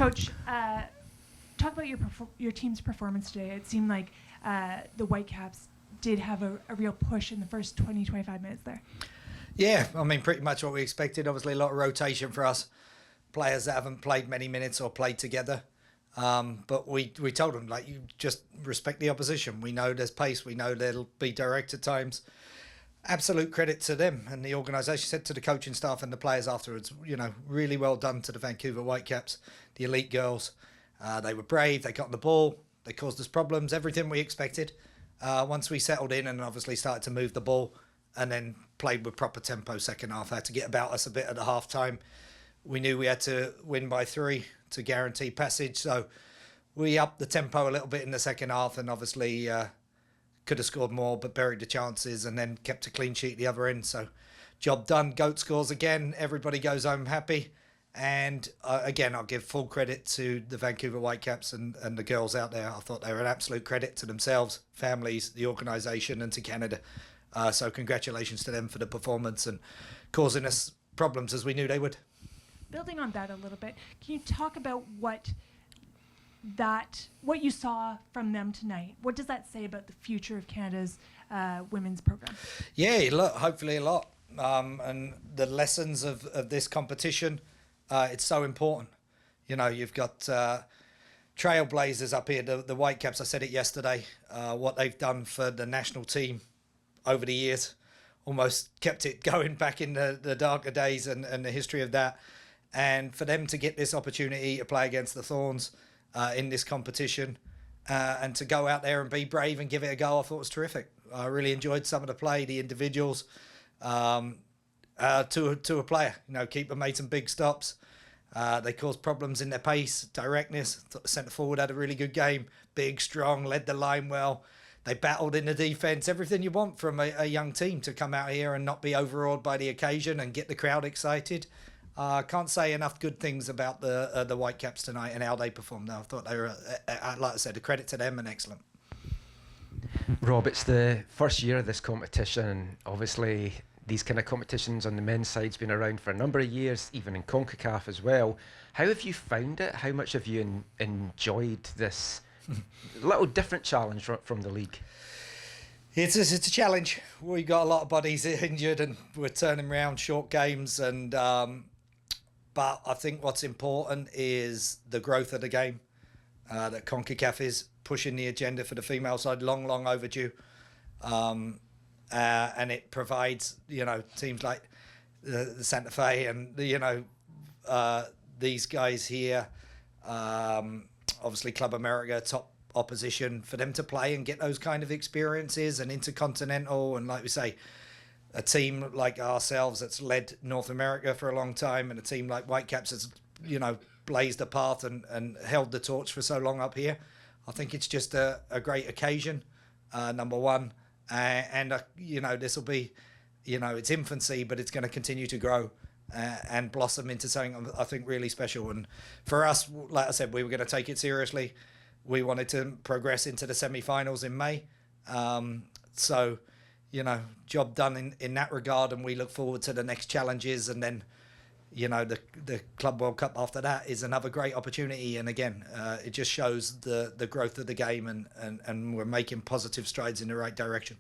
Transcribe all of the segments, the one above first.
Coach, talk about your team's performance today. It seemed like the Whitecaps did have a real push in the first 20, 25 minutes there. Yeah, I mean, pretty much what we expected. Obviously, a lot of rotation for us. Players that haven't played many minutes or played together. But we told them, like, you just respect the opposition. We know there's pace. We know there'll be direct at times. Absolute credit to them and the organisation. Said to the coaching staff and the players afterwards, really well done to the Vancouver Whitecaps, the elite girls. They were brave. They got on the ball. They caused us problems. Everything we expected. Once we settled in and obviously started to move the ball and then played with proper tempo second half, had to get about us a bit at the half time. We knew we had to win by 3 to guarantee passage. So we upped the tempo a little bit in the second half and obviously could have scored more but buried the chances and then kept a clean sheet at the other end. So job done. Goat scores again. Everybody goes home happy. And again, I'll give full credit to the Vancouver Whitecaps and the girls out there. I thought they were an absolute credit to themselves, families, the organisation, and to Canada. So congratulations to them for the performance and causing us problems as we knew they would. Building on that a little bit, can you talk about what you saw from them tonight? What does that say about the future of Canada's women's program? Yeah, look, hopefully a lot. And the lessons of this competition, it's so important. You've got trailblazers up here, the Whitecaps. I said it yesterday, what they've done for the national team over the years, almost kept it going back in the darker days and the history of that. And for them to get this opportunity to play against the Thorns in this competition and to go out there and be brave and give it a go, I thought was terrific. I really enjoyed some of the play, the individuals, to a player. Keeper made some big stops. They caused problems in their pace, directness. Centre forward had a really good game. Big, strong, led the line well. They battled in the defence. Everything you want from a young team to come out here and not be overawed by the occasion and get the crowd excited. Can't say enough good things about the Whitecaps tonight and how they performed. I thought they were, like I said, a credit to them and excellent. Rob, it's the first year of this competition, and obviously these kind of competitions on the men's side's been around for a number of years, even in CONCACAF as well. How have you found it? How much have you enjoyed this little different challenge from the league? It's a challenge. We got a lot of bodies injured and we're turning around short games and but I think what's important is the growth of the game. That CONCACAF is pushing the agenda for the female side, long overdue. And it provides, teams like the Santa Fe and, these guys here, obviously Club America, top opposition, for them to play and get those kind of experiences and intercontinental. And like we say, a team like ourselves that's led North America for a long time and a team like Whitecaps that's, blazed a path and held the torch for so long up here. I think it's just a great occasion, number one. And this will be, it's infancy, but it's going to continue to grow and blossom into something I think really special. And for us, like I said, we were going to take it seriously. We wanted to progress into the semi-finals in May. So, job done in that regard, and we look forward to the next challenges. And then, the Club World Cup after that is another great opportunity. And again, it just shows the growth of the game, and we're making positive strides in the right direction.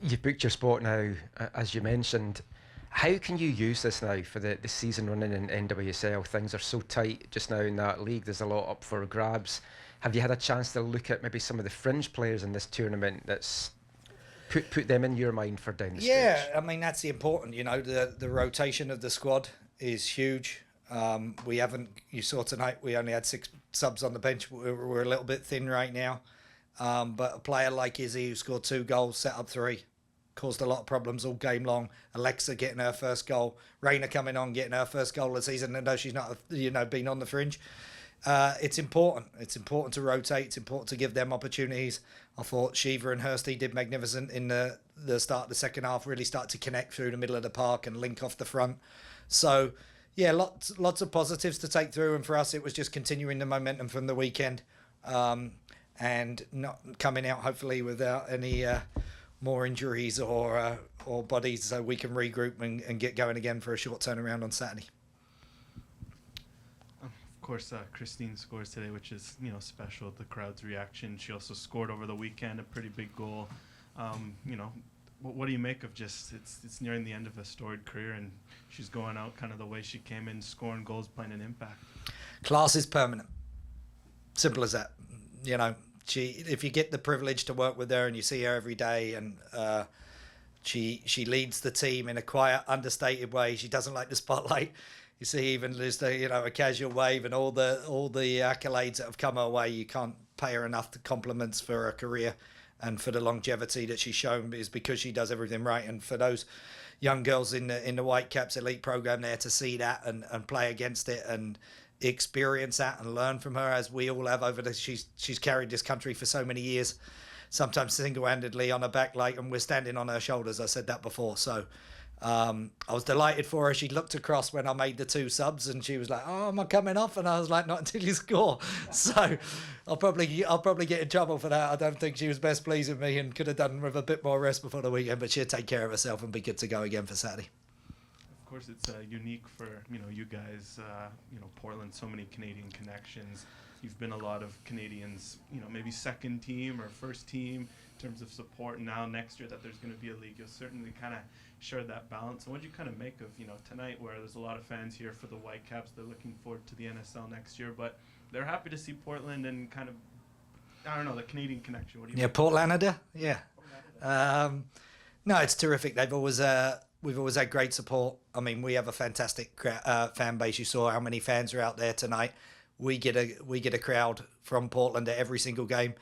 You've booked your spot now, as you mentioned. How can you use this now for the season running in NWSL? Things are so tight just now in that league. There's a lot up for grabs. Have you had a chance to look at maybe some of the fringe players in this tournament that's put them in your mind for down the stretch? Yeah, I mean, that's the important, the rotation of the squad is huge. You saw tonight, we only had 6 subs on the bench. We're a little bit thin right now. But a player like Izzy, who scored 2 goals, set up 3, caused a lot of problems all game long. Alexa getting her first goal. Raina coming on, getting her first goal of the season. And though she's not, been on the fringe. It's important. It's important to rotate. It's important to give them opportunities. I thought Shiva and Hursty did magnificent in the start of the second half, really start to connect through the middle of the park and link off the front. So, yeah, lots of positives to take through. And for us, it was just continuing the momentum from the weekend and not coming out, hopefully, without any more injuries or bodies, so we can regroup and get going again for a short turnaround on Saturday. course, Christine scores today, which is special. The crowd's reaction. She also scored over the weekend, a pretty big goal. What do you make of just it's nearing the end of a storied career, and she's going out kind of the way she came in, scoring goals, playing an impact. Class is permanent. Simple as that. If you get the privilege to work with her and you see her every day, and she leads the team in a quiet, understated way. She doesn't like the spotlight. You see, even just a casual wave and all the accolades that have come her way. You can't pay her enough compliments for her career and for the longevity that she's shown, is because she does everything right. And for those young girls in the Whitecaps elite program there to see that and play against it and experience that and learn from her, as we all have she's carried this country for so many years, sometimes single-handedly on her back, and we're standing on her shoulders. I said that before. So I was delighted for her. She looked across when I made the 2 subs and she was like, "Oh, am I coming off?" And I was like, "Not until you score." So I'll probably get in trouble for that. I don't think she was best pleased with me and could have done with a bit more rest before the weekend, but she'll take care of herself and be good to go again for Saturday. Of course, it's unique for you guys. Portland, so many Canadian connections. You've been a lot of Canadians, maybe second team or first team in terms of support. And now next year that there's going to be a league, you'll certainly kind of share that balance. And what do you kind of make of tonight, where there's a lot of fans here for the Whitecaps? They're looking forward to the NSL next year, but they're happy to see Portland and kind of, I don't know, the Canadian connection. What do you? Yeah, Portlander. Yeah. No, it's terrific. We've always had great support. I mean, we have a fantastic fan base. You saw how many fans are out there tonight. We get a crowd from Portland at every single game,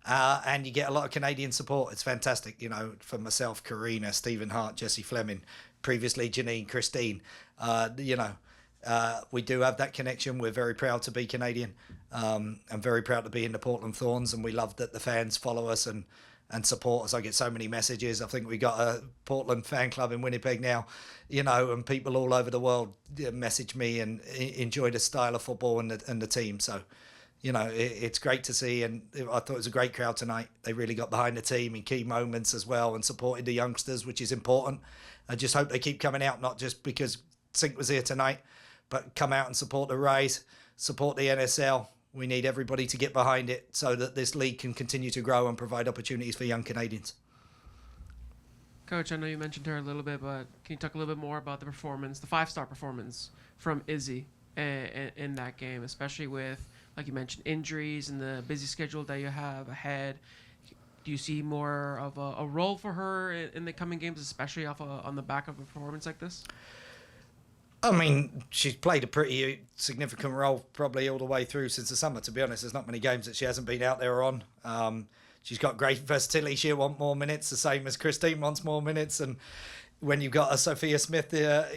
and you get a lot of Canadian support. It's fantastic. For myself, Karina, Stephen Hart, Jesse Fleming, previously Janine, Christine. We do have that connection. We're very proud to be Canadian. I'm very proud to be in the Portland Thorns, and we love that the fans follow us and support us. I get so many messages. I think we got a Portland fan club in Winnipeg now, and people all over the world message me and enjoy the style of football and the team. So, it's great to see, and I thought it was a great crowd tonight. They really got behind the team in key moments as well and supported the youngsters, which is important. I just hope they keep coming out, not just because Sink was here tonight, but come out and support the Rays, support the NSL. We need everybody to get behind it so that this league can continue to grow and provide opportunities for young Canadians. Coach, I know you mentioned her a little bit, but can you talk a little bit more about the performance, the 5-star performance from Izzy in that game, especially with, like you mentioned, injuries and the busy schedule that you have ahead? Do you see more of a role for her in the coming games, especially on the back of a performance like this? I mean, she's played a pretty significant role probably all the way through since the summer, to be honest. There's not many games that she hasn't been out there on. She's got great versatility. She'll want more minutes, the same as Christine wants more minutes. And when you've got a Sophia Smith there,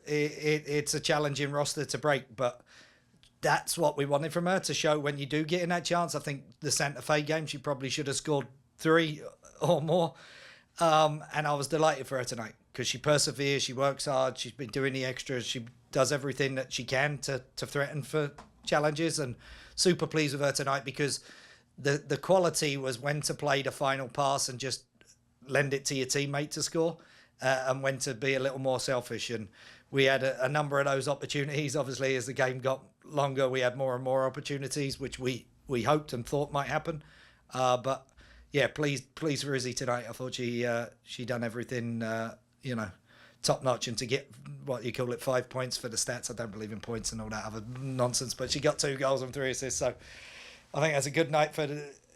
it's a challenging roster to break. But that's what we wanted from her, to show when you do get in that chance. I think the Santa Fe game, she probably should have scored 3 or more. And I was delighted for her tonight, because she perseveres, she works hard, she's been doing the extras, she does everything that she can to threaten for challenges, and super pleased with her tonight, because the quality was when to play the final pass and just lend it to your teammate to score, and when to be a little more selfish. And we had a number of those opportunities. Obviously, as the game got longer, we had more and more opportunities, which we hoped and thought might happen. But yeah, pleased for Izzy tonight. I thought she done everything, top notch, and to get what you call it 5 points for the stats. I don't believe in points and all that other nonsense, but she got 2 goals and 3 assists. So I think that's a good night for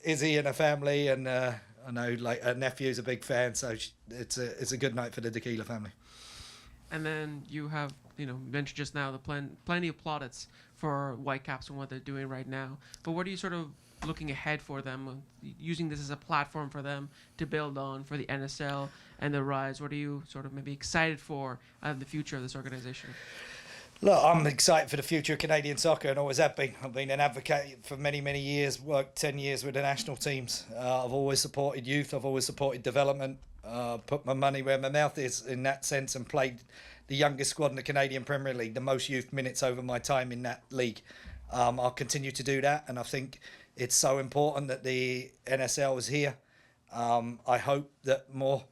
Izzy and her family. And I know her nephew's a big fan, so it's a good night for the Tequila family. And then you have, mentioned just now the plenty of plaudits for Whitecaps and what they're doing right now. But what are you sort of looking ahead for them, using this as a platform for them to build on for the NSL and the Rise? What are you sort of maybe excited for the future of this organization? Look, I'm excited for the future of Canadian soccer, and always have been. I've been an advocate for many, many years, worked 10 years with the national teams. I've always supported youth, I've always supported development, put my money where my mouth is in that sense, and played the youngest squad in the Canadian Premier League, the most youth minutes over my time in that league. I'll continue to do that, and I think it's so important that the NSL is here. I hope that more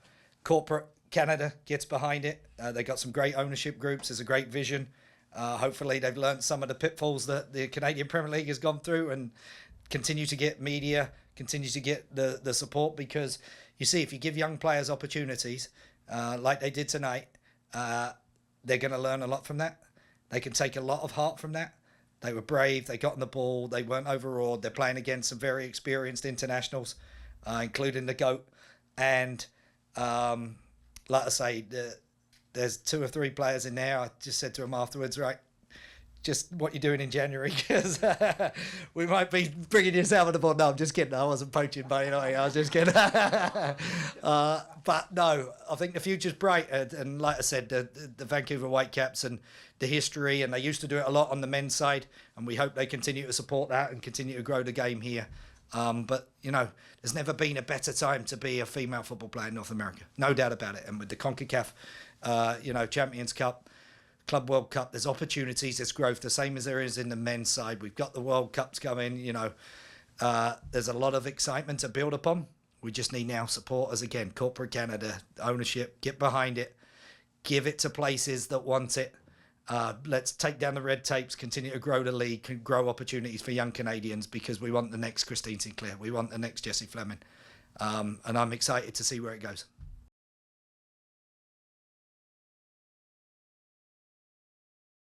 corporate Canada gets behind it. They got some great ownership groups. There's a great vision. Hopefully they've learned some of the pitfalls that the Canadian Premier League has gone through and continue to get media, continue to get the support, because you see, if you give young players opportunities like they did tonight, they're going to learn a lot from that. They can take a lot of heart from that. They were brave. They got on the ball. They weren't overawed. They're playing against some very experienced internationals, including the GOAT. And like I say, there's 2 or 3 players in there. I just said to them afterwards, right, just what you're doing in January, because we might be bringing you out of the ball. No, I'm just kidding. I wasn't poaching, but I was just kidding. But no, I think the future's bright. And like I said, the Vancouver Whitecaps and the history, and they used to do it a lot on the men's side, and we hope they continue to support that and continue to grow the game here. But, there's never been a better time to be a female football player in North America. No doubt about it. And with the CONCACAF, Champions Cup, Club World Cup, there's opportunities, there's growth, the same as there is in the men's side. We've got the World Cups coming, there's a lot of excitement to build upon. We just need now supporters again, corporate Canada, ownership, get behind it, give it to places that want it. Let's take down the red tapes, continue to grow the league, grow opportunities for young Canadians, because we want the next Christine Sinclair, we want the next Jessie Fleming. And I'm excited to see where it goes.